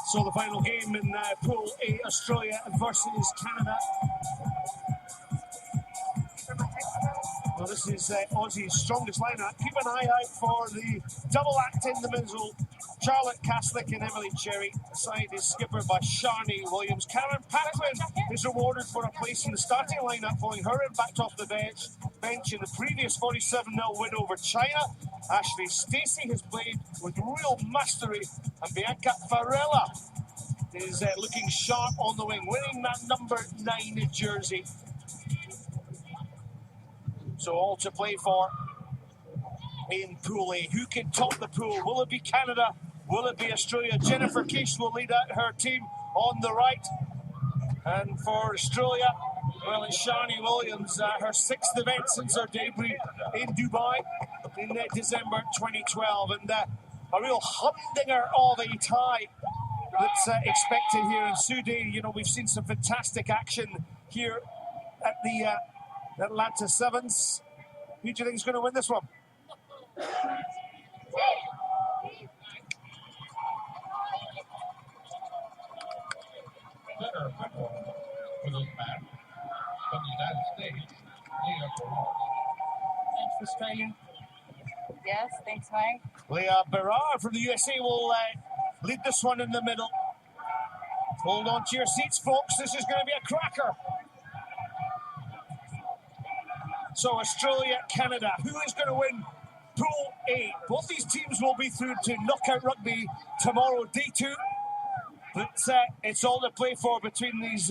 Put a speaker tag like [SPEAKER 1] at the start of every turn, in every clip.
[SPEAKER 1] So the final game in Pool A, Australia versus Canada. Well, this is Aussie's strongest lineup. Keep an eye out for the double act in the middle. Charlotte Caslick and Emily Cherry. The side is skippered by Sharni Williams. Karen Paquin is rewarded for a place in the starting lineup following her impact off the bench in the previous 47-0 win over China. Ashley Stacey has played with real mastery, and Bianca Farella is looking sharp on the wing, winning that number 9 jersey. So all to play for in Pool A. Who can top the pool? Will it be Canada? Will it be Australia? Jennifer Kish will lead out her team on the right. And for Australia, well, it's Sharni Williams, her 6th event since her debut in Dubai in December 2012. And a real humdinger of a tie that's expected here in Sudan. You know, we've seen some fantastic action here at the Atlanta Sevens. Who do you think is going to win this one?
[SPEAKER 2] For those match from the United States, Leah Berard.
[SPEAKER 3] Thanks, Australia. Yes, thanks, Mike.
[SPEAKER 1] Leah Berard from the USA will lead this one in the middle. Hold on to your seats, folks. This is going to be a cracker. So Australia, Canada. Who is going to win Pool A? Both these teams will be through to knockout rugby tomorrow, day 2. But it's all to play for between these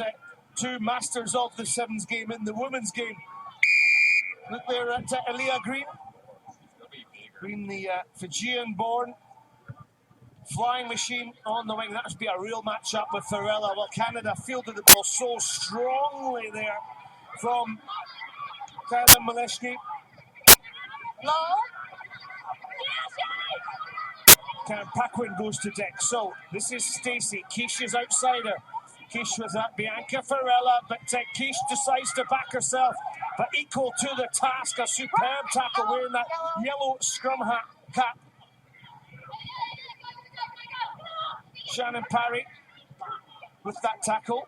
[SPEAKER 1] two masters of the Sevens game in the women's game. Look there at Elia Green. Green, the Fijian-born flying machine on the wing. That would be a real match-up with Farella. Well, Canada fielded the ball so strongly there from Kylan Maleshki.
[SPEAKER 3] Low.
[SPEAKER 1] Karen Paquin goes to deck. So this is Stacey. Kish is outside her. Kish with that Bianca Farella, but Kish decides to back herself. But equal to the task, a superb tackle wearing that yellow scrum cap. Shannon Parry with that tackle.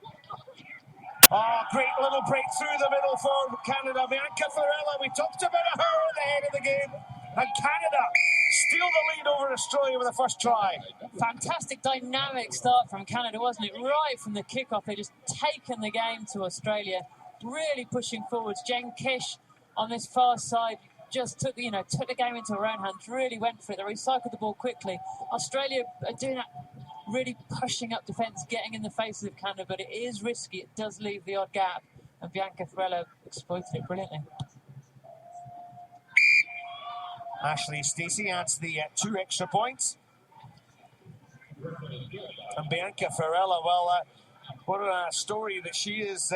[SPEAKER 1] Oh, great little break through the middle for Canada. Bianca Farella, we talked about her at the end of the game. And Canada steal the lead over Australia with the first try.
[SPEAKER 3] Fantastic dynamic start from Canada, wasn't it? Right from the kickoff, they just taken the game to Australia, really pushing forwards. Jen Kish on this far side just took the game into her own hands, really went for it. They recycled the ball quickly. Australia are doing that, really pushing up defence, getting in the faces of Canada, but it is risky. It does leave the odd gap, and Bianca Farella exploited it brilliantly.
[SPEAKER 1] Ashley Stacey adds the 2 extra points. And Bianca Farella, well, what a story that she is.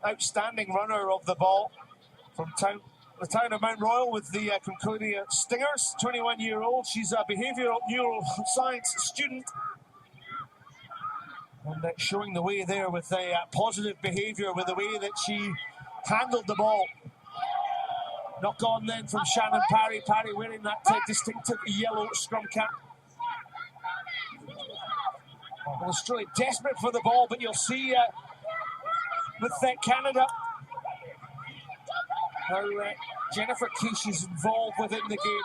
[SPEAKER 1] Outstanding runner of the ball from the town of Mount Royal with the Concordia Stingers. 21-year-old. She's a behavioural neuroscience student. And showing the way there with a positive behaviour with the way that she handled the ball. Knock on then from Shannon Parry. Parry wearing that distinctive yellow scrum cap. Well, Australia desperate for the ball, but you'll see with Canada how Jennifer Kish is involved within the game.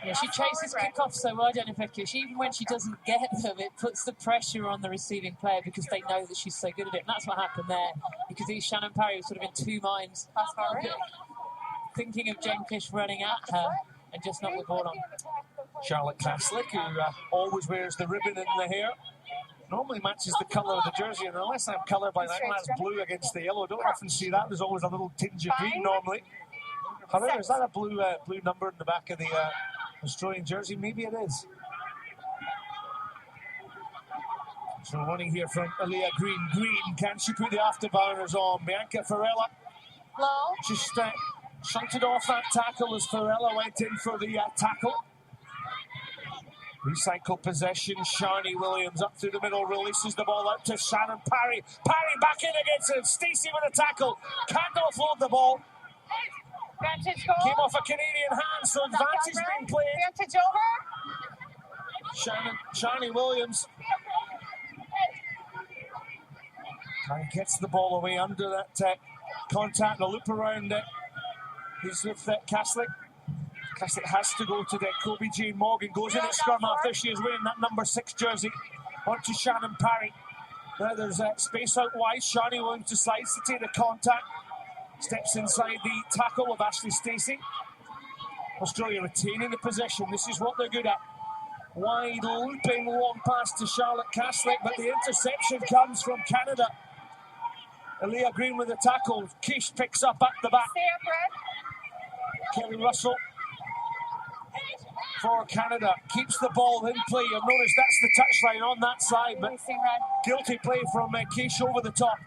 [SPEAKER 3] Yeah, she chases kickoffs so well, Jennifer Kish. Even when she doesn't get them, it puts the pressure on the receiving player because they know that she's so good at it. And that's what happened there. You could see Shannon Parry was sort of in 2 minds, thinking of Jen Kish running at her and just knock the ball on.
[SPEAKER 1] Charlotte Caslick, who always wears the ribbon in the hair, normally matches the colour of the jersey. And unless I'm colourblind, that's blue against the yellow. I don't often see that. There's always a little tinge of green normally. However, is that a blue number in the back of the Australian jersey? Maybe it is. So running here from Aaliyah Green. Green, can she put the afterburners on? Bianca Farella just shunted off that tackle as Farella went in for the tackle. Recycle possession. Sharni Williams up through the middle, releases the ball out to Shannon Parry. Parry back in against it. Stacey with a tackle. Can't offload the ball.
[SPEAKER 3] Vantage goal.
[SPEAKER 1] Came off a Canadian hand, so advantage being played.
[SPEAKER 3] Vantage over.
[SPEAKER 1] Shani Williams. And gets the ball away under that contact, the loop around it. He's with Kaslik. Kaslik has to go to the Kobe Jane Morgan, goes in at scrum half. There she is wearing that number 6 jersey. On to Shannon Parry. Now there's space out wide. Shani Williams decides to take the contact. Steps inside the tackle of Ashley Stacey. Australia retaining the possession. This is what they're good at. Wide looping long pass to Charlotte Kaslik, but the interception comes from Canada. Aaliyah Green with the tackle. Kish picks up at the back. Kelly Russell for Canada keeps the ball in play. You'll notice that's the touchline on that side, but guilty play from Kish over the top.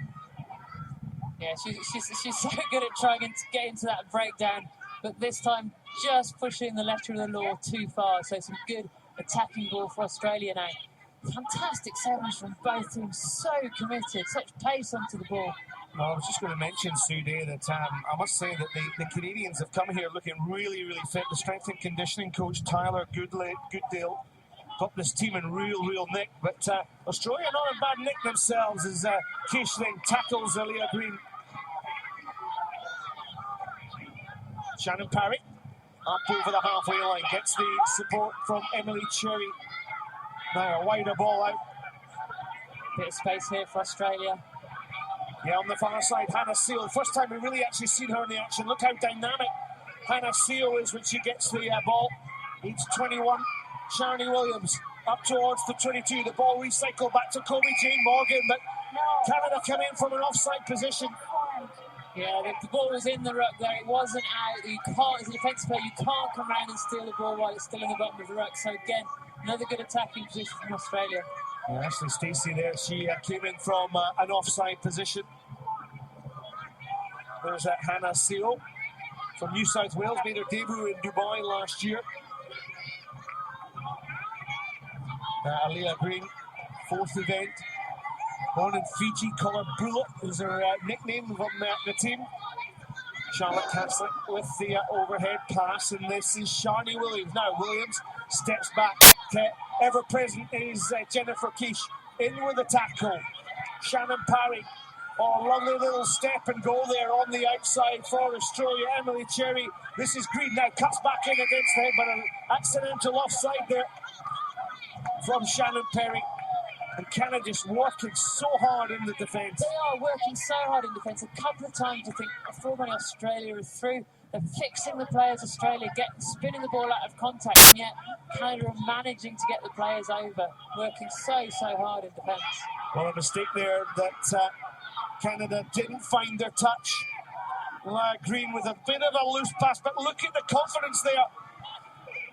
[SPEAKER 3] Yeah, she's so good at trying to get into that breakdown, but this time just pushing the letter of the law too far. So some good attacking ball for Australia now. Fantastic sevens from both teams, so committed, such pace onto the ball.
[SPEAKER 1] Well, I was just going to mention, Sudie, that I must say that the Canadians have come here looking really, really fit. The strength and conditioning coach, Tyler Gooddale, got this team in real nick. But Australia not in bad nick themselves as Kish then tackles Aaliyah Green. Shannon Parry up over the halfway line, gets the support from Emily Cherry. Now a wider ball out.
[SPEAKER 3] Bit of space here for Australia.
[SPEAKER 1] Yeah, on the far side, Hannah Seal. First time we've really actually seen her in the action. Look how dynamic Hannah Seal is when she gets the ball. Each 21. Shani Williams up towards the 22. The ball recycled back to Kobe Jane Morgan, but Canada come in from an offside position.
[SPEAKER 3] Yeah, the ball was in the ruck there. It wasn't out. You can't, as a defensive player, you can't come around and steal the ball while it's still in the bottom of the ruck. So again, another good attacking position from Australia.
[SPEAKER 1] Yeah, Ashley Stacey there. She came in from an offside position. There's Hannah Seal from New South Wales. Made her debut in Dubai last year. Aaliyah Green, 4th event. Born in Fiji, colour Bullet is her nickname from the team. Charlotte Kaslik with the overhead pass, and this is Shani Williams. Now Williams steps back. Ever present is Jennifer Kish in with the tackle. Shannon Parry. Oh, lovely little step and go there on the outside for Australia. Emily Cherry. This is Green now, cuts back in against the head, but an accidental offside there from Shannon Parry. And Canada just working so hard in the defence.
[SPEAKER 3] They are working so hard in defence. A couple of times I think before when Australia is through, they're fixing the players. Australia spinning the ball out of contact, and yet Canada are managing to get the players over, working so hard in defence.
[SPEAKER 1] Well, a mistake there that Canada didn't find their touch. Green with a bit of a loose pass, but look at the confidence there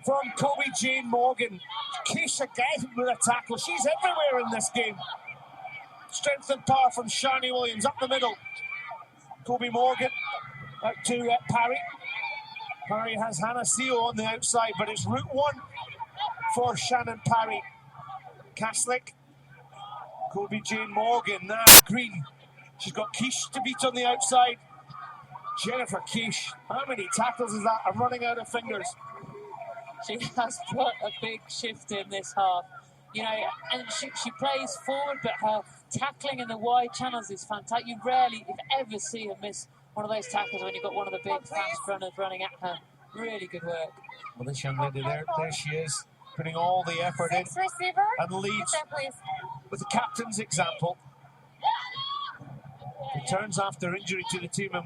[SPEAKER 1] from Kobe Jane Morgan. Kish again with a tackle. She's everywhere in this game. Strength and power from Shani Williams up the middle. Kobe Morgan out to Parry. Parry has Hannah Seal on the outside, but it's route 1 for Shannon Parry. Kaslik, Kobe Jane Morgan, now Green. She's got Kish to beat on the outside. Jennifer Kish, how many tackles is that? I'm running out of fingers.
[SPEAKER 3] She has put a big shift in this half, you know, and she plays forward, but her tackling in the wide channels is fantastic. You rarely, if ever, see her miss one of those tackles when you've got one of the big fast runners running at her. Really good work.
[SPEAKER 1] Well, this young lady there she is, putting all the effort in and leads with the captain's example. Returns after injury to the team, and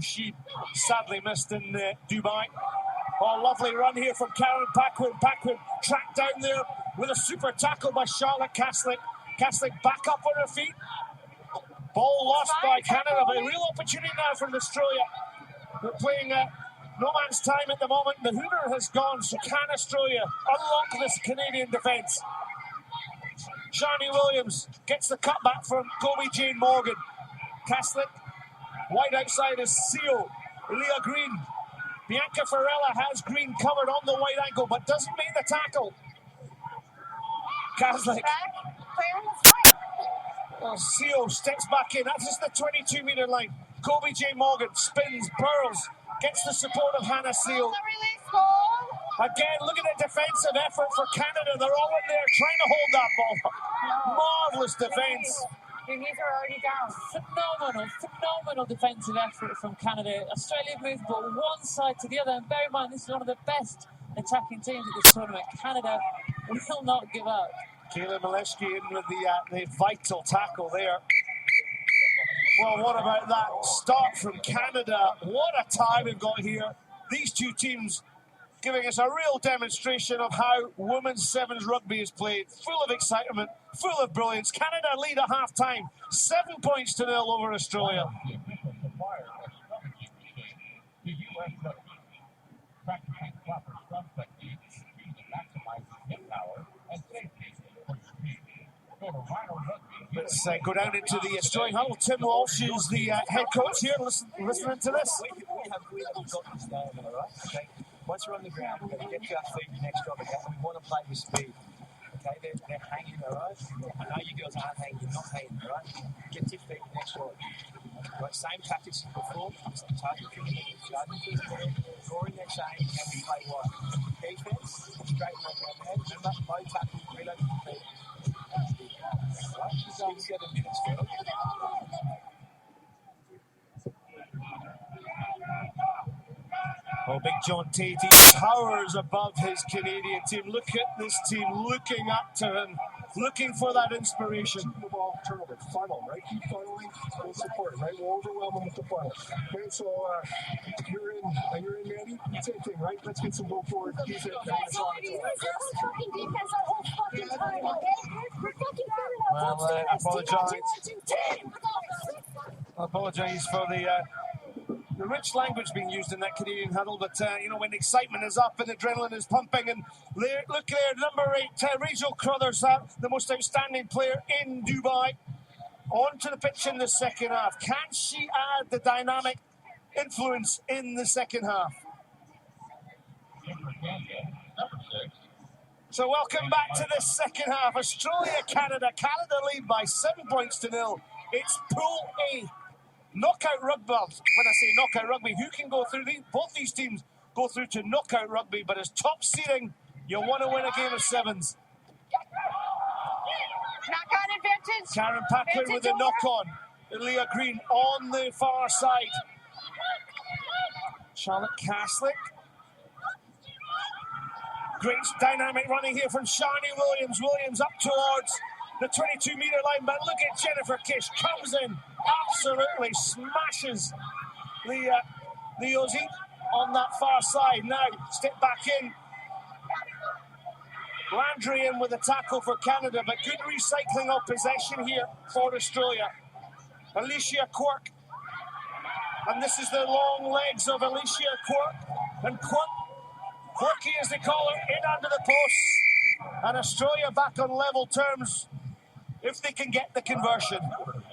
[SPEAKER 1] she sadly missed in Dubai. Oh, lovely run here from Karen Paquin. Paquin tracked down there with a super tackle by Charlotte Kaslik. Kaslik back up on her feet. Ball lost by Canada, but a real opportunity now for Australia. They're playing no man's time at the moment. The hooter has gone, so can Australia unlock this Canadian defence? Shani Williams gets the cutback from Kobe Jane Morgan. Kaslik, wide outside is Seal. Aaliyah Green. Bianca Ferrella has Green covered on the wide ankle, but doesn't make the tackle. Kaslik. Seal steps back in. That's just the 22-metre line. Kobe Jane Morgan spins, pearls, gets the support of Hannah Seal. Again, look at the defensive effort for Canada. They're all in there trying to hold that ball. Marvellous defence.
[SPEAKER 4] Your knees are already down.
[SPEAKER 3] Phenomenal defensive effort from Canada. Australia moved the ball one side to the other, and bear in mind, this is one of the best attacking teams at this tournament. Canada will not give up.
[SPEAKER 1] Kayla Maleshki in with the vital tackle there. Well, what about that start from Canada? What a time we've got here. These two teams giving us a real demonstration of how women's sevens rugby is played. Full of excitement, full of brilliance. Canada lead at half-time, 7 points to 0 over Australia.
[SPEAKER 2] The U.S. rugby practicing proper scrum techniques to maximize hip power and safety for your team. Go to Rhino Rugby.
[SPEAKER 1] Let's go down into the Australian huddle. Tim Walsh is the head coach here, listening to this.
[SPEAKER 5] We have got this game, all right? Okay. Once we're on the ground, we're going to get to our feet next job, okay? We want to play with speed. Okay, they're hanging, all right? I know you girls aren't hanging, you're not hanging, all right? Get to your feet next job. Right, same tactics as before, just target cricket, charging to the ball, drawing their chain, and we play what? Defense, straight and up our head, remember, low tackle, reload to the feet. Right, just 7 minutes, Phil.
[SPEAKER 1] Oh, Big John Tate, he towers above his Canadian team. Look at this team looking up to him, looking for that inspiration.
[SPEAKER 6] Keep the ball turnover, funnel, right? Keep funneling, we'll support it, right? We'll overwhelm them with the funnel. Okay, so you're in, Mandy? Same thing, right? Let's get some go forward. Use it.
[SPEAKER 4] Fucking defense our whole fucking time, okay? We're fucking
[SPEAKER 1] Well, I apologise for the rich language being used in that Canadian huddle, but you know, when the excitement is up and adrenaline is pumping, and look there, number 8, Rachel Crothers, the most outstanding player in Dubai, onto the pitch in the second half. Can she add the dynamic influence in the second half? So welcome back to the second half. Australia, Canada. Canada lead by 7 points to 0. It's Pool A. Knockout rugby. When I say knockout rugby, who can go through? Both these teams go through to knockout rugby, but as top seeding, you want to win a game of sevens.
[SPEAKER 4] knock-on advantage.
[SPEAKER 1] Karen Paquin with a knock-on. Leah Green on the far side. Charlotte Caslick. Great dynamic running here from Shani Williams. Williams up towards the 22-metre line, but look at Jennifer Kish. Comes in, absolutely smashes the Aussie on that far side. Now, step back in. Landry in with a tackle for Canada, but good recycling of possession here for Australia. Alicia Quirk. And this is the long legs of Alicia Quirk. And Quirky, as they call her, in under the post. And Australia back on level terms if they can get the conversion.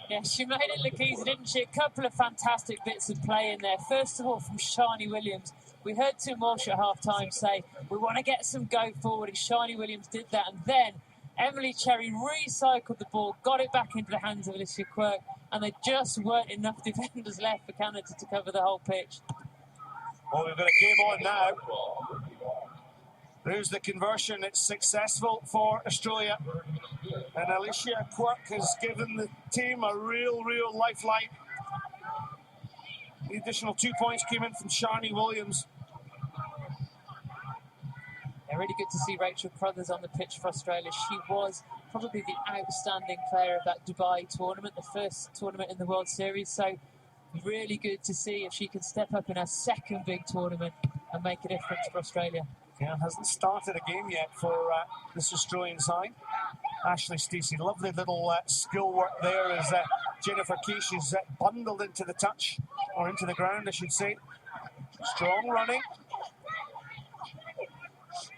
[SPEAKER 3] Yeah, she made it look easy, didn't she? A couple of fantastic bits of play in there. First of all, from Shani Williams. We heard Tim Walsh at half-time say, we want to get some go forward, and Shani Williams did that. And then Emily Cherry recycled the ball, got it back into the hands of Alicia Quirk, and there just weren't enough defenders left for Canada to cover the whole pitch.
[SPEAKER 1] Well, we've got a game on now. There's the conversion. It's successful for Australia. And Alicia Quirk has given the team a real lifeline. The additional 2 points came in from Shani Williams.
[SPEAKER 3] Yeah, really good to see Rachel Crothers on the pitch for Australia. She was probably the outstanding player of that Dubai tournament, the first tournament in the World Series. So really good to see if she can step up in her second big tournament and make a difference for Australia.
[SPEAKER 1] Yeah, hasn't started a game yet for this Australian side. Ashley Stacey, lovely little skill work there as Jennifer Kish is bundled into the touch, or into the ground, I should say. Strong running.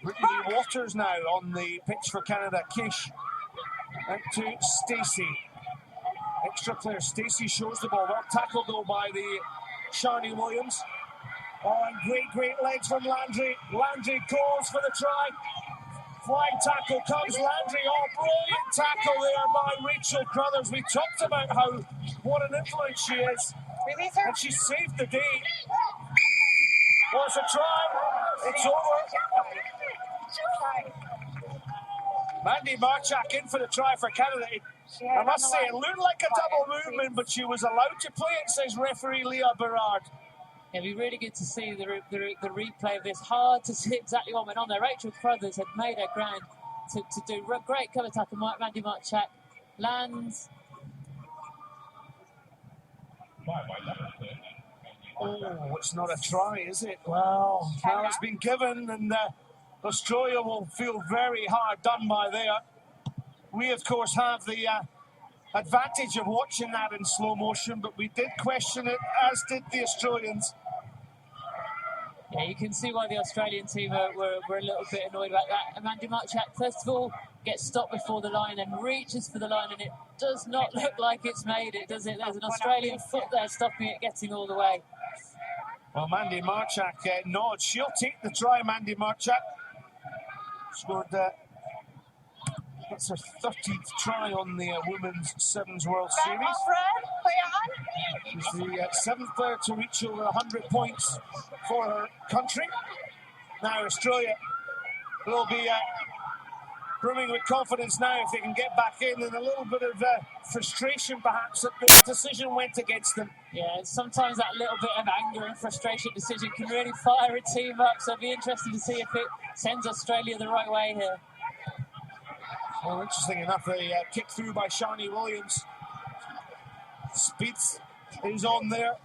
[SPEAKER 1] Brittany Waters now on the pitch for Canada. Kish out to Stacey. Extra player, Stacey shows the ball. Well tackled though by the Shani Williams. Oh, and great legs from Landry. Landry goes for the try. Flying tackle comes Landry. Oh, brilliant tackle there by Rachel Crothers. We talked about what an influence she is. And she saved the day. Was a try It's over. Mandy Marchak in for the try for Canada. I must say, it looked like a double movement, but she was allowed to play it, says referee Leah Berard.
[SPEAKER 3] It'd be really good to see the replay of this. Hard to see exactly what went on there. Rachel Crothers had made her ground to do great cover tackle. Mandy Marchak lands.
[SPEAKER 1] Oh, it's not a try, is it? Well, now it's been given, and Australia will feel very hard done by there. We, of course, have the advantage of watching that in slow motion, but we did question it, as did the Australians.
[SPEAKER 3] Yeah, you can see why the Australian team were a little bit annoyed about that. Mandy Marchak, first of all, gets stopped before the line and reaches for the line, and it does not look like it's made it, does it? There's an Australian foot there stopping it getting all the way.
[SPEAKER 1] Well, Mandy Marchak nods. She'll take the try, Mandy Marchak. Scored that's her 13th try on the Women's Sevens World Series. She's the 7th player to reach over 100 points for her country. Now Australia will be brimming with confidence now if they can get back in, and a little bit of frustration perhaps that the decision went against them.
[SPEAKER 3] Yeah, sometimes that little bit of anger and frustration decision can really fire a team up, so it'll be interesting to see if it sends Australia the right way here.
[SPEAKER 1] Well, interesting enough, a kick through by Shani Williams. Speeds is on there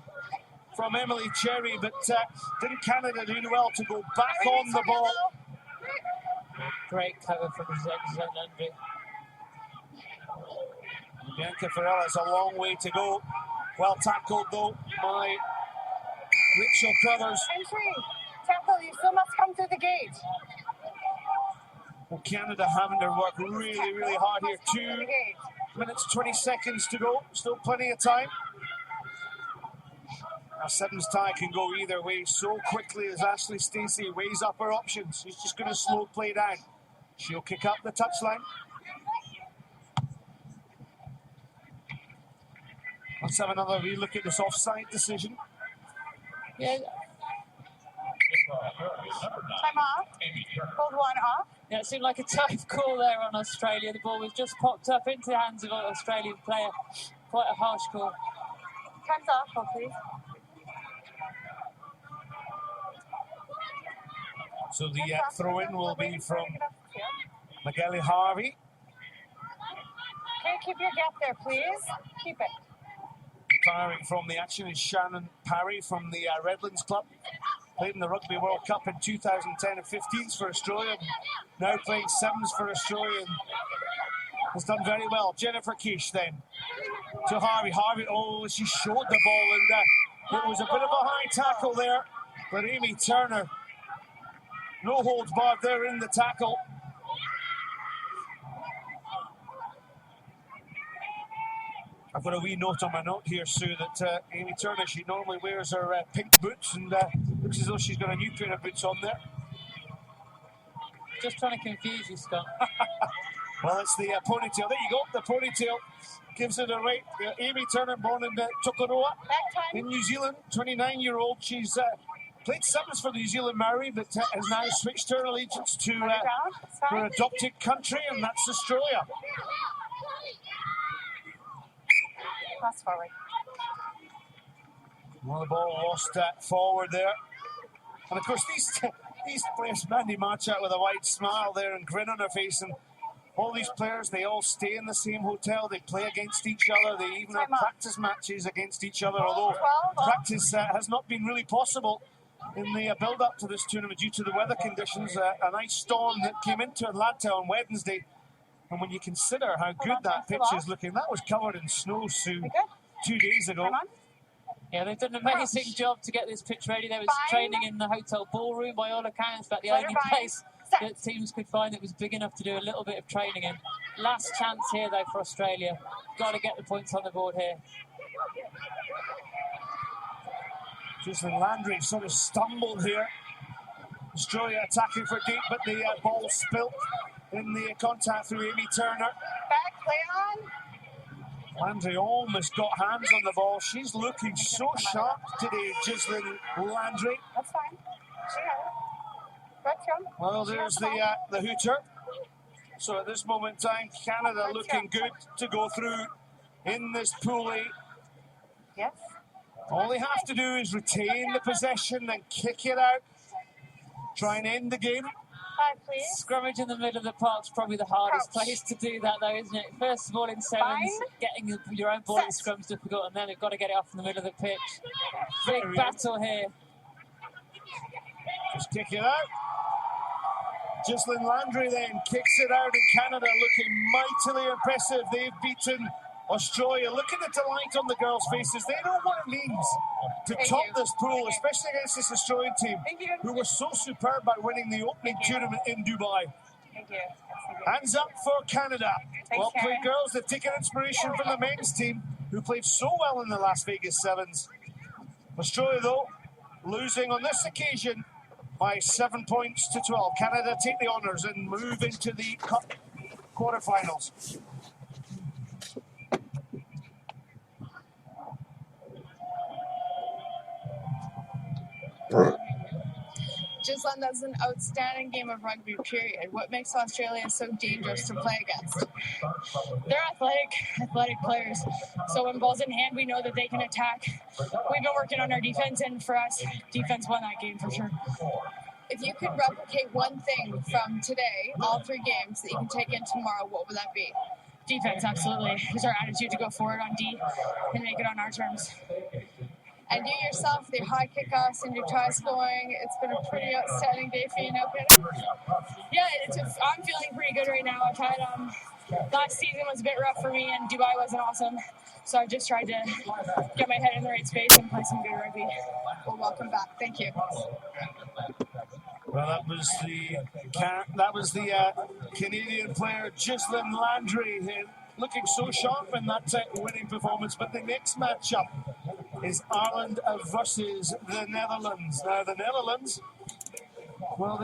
[SPEAKER 1] from Emily Cherry, but didn't Canada do well to go back on the ball?
[SPEAKER 3] Great cover from Zenandri.
[SPEAKER 1] Bianca Farrell has a long way to go. Well tackled though by Rachel Crothers.
[SPEAKER 4] Entry. Temple, you still must come through the gate.
[SPEAKER 1] Well, Canada having to work really, really hard here. 2 minutes, 20 seconds to go. Still plenty of time. A sevens tie can go either way so quickly as Ashley Stacey weighs up her options. She's just going to slow play down. She'll kick up the touchline. Let's have another relook at this offside decision.
[SPEAKER 3] Yeah.
[SPEAKER 4] Time off. Hold one off.
[SPEAKER 3] Yeah, it seemed like a tough call there on Australia. The ball was just popped up into the hands of an Australian player. Quite a harsh call.
[SPEAKER 4] Time's off, hold please.
[SPEAKER 1] So the throw-in will be from Magali Harvey.
[SPEAKER 4] Okay, keep your gap there, please. Keep it.
[SPEAKER 1] Retiring from the action is Shannon Parry from the Redlands Club. Played in the Rugby World Cup in 2010 and 15s for Australia. Now playing sevens for Australia and has done very well. Jennifer Kish then to Harvey. Harvey, oh, she showed the ball, and it was a bit of a high tackle there. But Amy Turner, no holds barred there in the tackle. I've got a wee note on my note here, Sue, that Amy Turner, she normally wears her pink boots, and looks as though she's got a new pair of boots on there.
[SPEAKER 3] Just trying to confuse you, Scott.
[SPEAKER 1] Well, it's the ponytail. There you go, the ponytail gives it a right. Amy Turner, born in Tokoroa in New Zealand, 29-year-old. She's played sevens for the New Zealand Maori, but has now switched her allegiance to her adopted country, and that's Australia.
[SPEAKER 4] Pass forward.
[SPEAKER 1] Well, the ball lost forward there. And of course, these players, Mandy Marchak with a wide smile there and grin on her face, and all these players, they all stay in the same hotel. They play against each other. They even have practice matches against each other, although practice has not been really possible in the build-up to this tournament due to the weather conditions. An ice storm that came into Atlanta on Wednesday. And when you consider how good that pitch is looking, that was covered in snow, Sue, 2 days ago.
[SPEAKER 3] Yeah, they've done an amazing job to get this pitch ready. There was training in the hotel ballroom by all accounts, but the only place that teams could find that was big enough to do a little bit of training in. Last chance here, though, for Australia. Got to get the points on the board here.
[SPEAKER 1] Jocelyn Landry sort of stumbled here. Australia attacking for deep, but the ball spilt in the contact through Amy Turner.
[SPEAKER 4] Back, play on.
[SPEAKER 1] Landry almost got hands on the ball. She's looking so sharp today, Jocelyn Landry.
[SPEAKER 4] That's fine. She got it.
[SPEAKER 1] Well, there's the hooter. So at this moment in time, Canada looking good to go through in this pool A.
[SPEAKER 4] Yes.
[SPEAKER 1] All they have to do is retain the possession and kick it out. Try and end the game.
[SPEAKER 4] 5, please.
[SPEAKER 3] Scrummage in the middle of the park's probably the hardest
[SPEAKER 4] Crouch.
[SPEAKER 3] place to do that, though, isn't it? First of all, in sevens,
[SPEAKER 4] Fine.
[SPEAKER 3] getting your own ball in
[SPEAKER 4] Set.
[SPEAKER 3] scrum's difficult, and then you've got to get it off in the middle of the pitch. Big
[SPEAKER 1] Very
[SPEAKER 3] battle here.
[SPEAKER 1] Just kick it out. Ghislaine Landry then kicks it out, and Canada looking mightily impressive. They've beaten Australia. Look at the delight on the girls' faces. They know what it means to
[SPEAKER 4] Thank
[SPEAKER 1] top
[SPEAKER 4] you.
[SPEAKER 1] this pool,
[SPEAKER 4] Thank you.
[SPEAKER 1] especially against this Australian team,
[SPEAKER 4] Thank you.
[SPEAKER 1] who were so superb by winning the opening tournament in Dubai.
[SPEAKER 4] Thank you.
[SPEAKER 1] Hands up for Canada. Well played,
[SPEAKER 4] Karen.
[SPEAKER 1] girls. They've taken inspiration from the men's team, who played so well in the Las Vegas Sevens. Australia, though, losing on this occasion by 7 points to 12. Canada take the honours and move into the cup quarterfinals.
[SPEAKER 7] Ghislaine does an outstanding game of rugby, period. What makes Australia so dangerous to play against?
[SPEAKER 8] They're athletic players. So when ball's in hand, we know that they can attack. We've been working on our defense, and for us, defense won that game for sure.
[SPEAKER 7] If you could replicate one thing from today, all 3 games, that you can take in tomorrow, what would that be?
[SPEAKER 8] Defense, absolutely. It's our attitude to go forward on D and make it on our terms.
[SPEAKER 7] And you yourself, the high kickoffs and your try scoring, it's been a pretty outstanding day for you now, Peter.
[SPEAKER 8] Yeah, I'm feeling pretty good right now. I've had last season was a bit rough for me, and Dubai wasn't awesome. So I just tried to get my head in the right space and play some good rugby.
[SPEAKER 7] Well, welcome back. Thank you.
[SPEAKER 1] Well, that was the Canadian player Ghislaine Landry, looking so sharp in that winning performance. But the next matchup is Ireland versus the Netherlands. Now, the Netherlands, well,